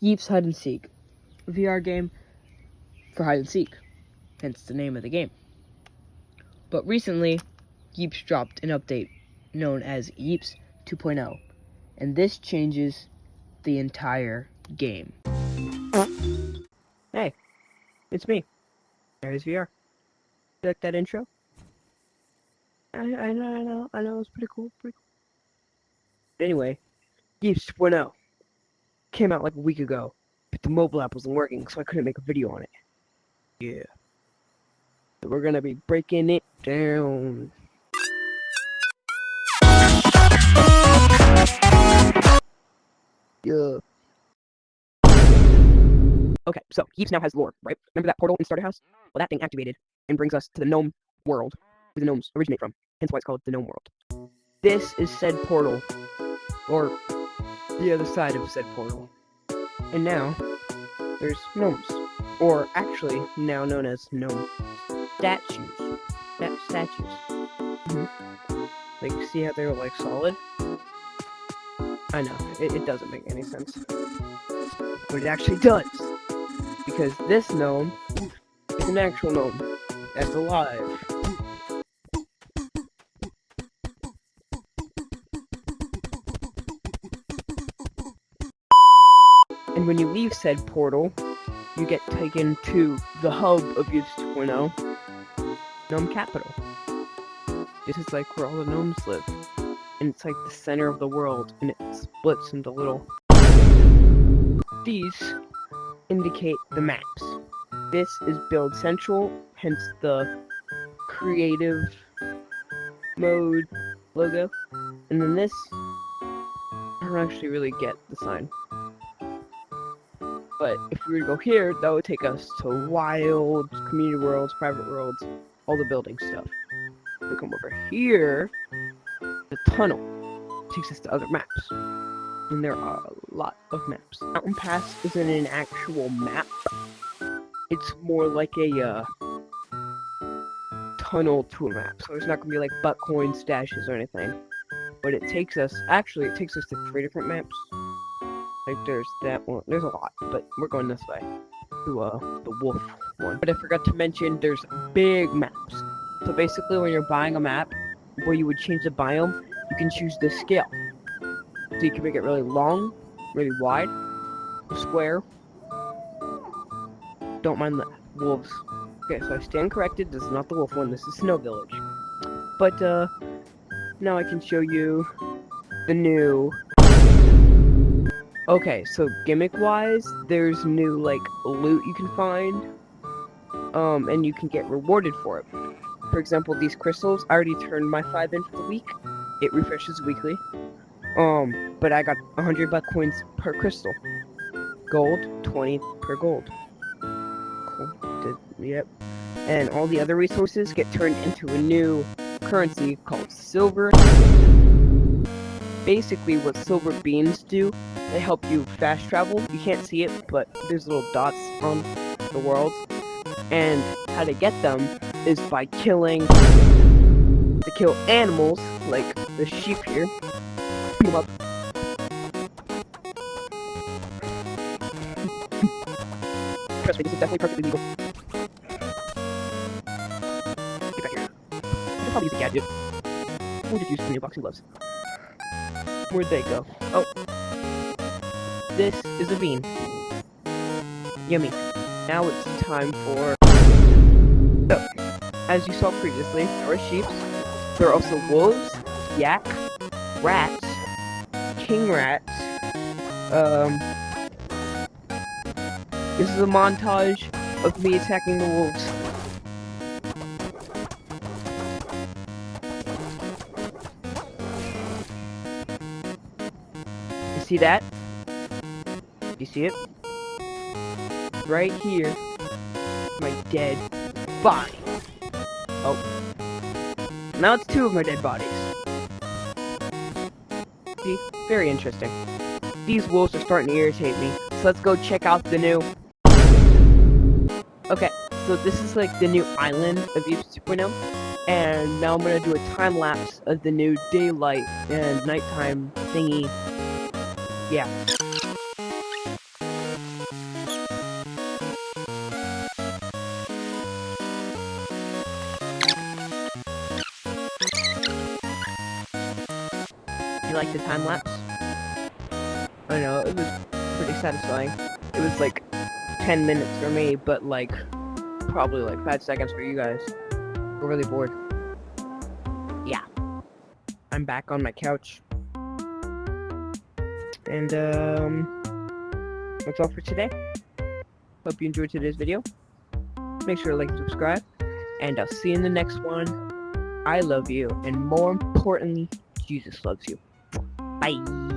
Yeeps Hide and Seek, a VR game for hide and seek, hence the name of the game. But recently, Yeeps dropped an update known as Yeeps 2.0, and this changes the entire game. Hey, it's me. There's VR. You like that intro? I know, it's pretty cool. But anyway, Yeeps 2.0 came out like a week ago, but the mobile app wasn't working, so I couldn't make a video on it. Yeah. So we're gonna be breaking it down. Yeah. Okay, so Yeeps now has lore, right? Remember that portal in Starter House? Well, that thing activated and brings us to the gnome world, where the gnomes originate from. Hence why it's called the gnome world. This is said portal, or the other side of said portal. And now, there's gnomes, or actually now known as gnome statues. Statues. Like, see how they're like solid? I know, it doesn't make any sense. But it actually does. Because this gnome is an actual gnome that's alive. And when you leave said portal, you get taken to the hub of Yeeps 2.0, Gnome Capital. This is like where all the gnomes live. And it's like the center of the world, and it splits into little... These indicate the maps. This is Build Central, hence the creative mode logo. And then this, I don't actually really get the sign. But if we were to go here, that would take us to wilds, community worlds, private worlds, all the building stuff. If we come over here, the tunnel takes us to other maps. And there are a lot of maps. Mountain Pass isn't an actual map. It's more like a tunnel to a map. So there's not going to be like butt coin stashes or anything. But it takes us, actually it takes us to 3 different maps. Like there's that one, there's a lot, but we're going this way. To the wolf one. But I forgot to mention there's big maps. So basically when you're buying a map, where you would change the biome, you can choose the scale. So you can make it really long, really wide, square. Don't mind the wolves. Okay, so I stand corrected, this is not the wolf one, this is Snow Village. But, now I can show you the new... Okay, so gimmick-wise, there's new, like, loot you can find. And you can get rewarded for it. For example, these crystals, I already turned my 5 in for the week. It refreshes weekly. But I got 100 buck coins per crystal. Gold, 20 per gold. Cool. Yep. And all the other resources get turned into a new currency called silver. Basically, what silver beans do, they help you fast travel. You can't see it, but there's little dots on the world. And how to get them is by killing... to kill animals, like the sheep here. Pick them up. Trust me, this is definitely perfectly legal. Get back here. I'll probably use a gadget. We'll just use the new boxing gloves. Where'd they go? Oh. This is a bean. Yummy. Now it's time for... So, as you saw previously, there are sheep. There are also wolves, yak, rats, king rats. This is a montage of me attacking the wolves. You see that? You see it? Right here. My dead body. Oh. Now it's 2 of my dead bodies. See? Very interesting. These wolves are starting to irritate me. So let's go check out the new... Okay, so this is like the new island of Yeeps 2.0. And now I'm gonna do a time lapse of the new daylight and nighttime thingy. Yeah. You like the time lapse? I know, it was pretty satisfying. It was like 10 minutes for me, but like probably like 5 seconds for you guys. We're really bored. Yeah. I'm back on my couch. And that's all for today. Hope you enjoyed today's video. Make sure to like and subscribe. And I'll see you in the next one. I love you. And more importantly, Jesus loves you. Bye.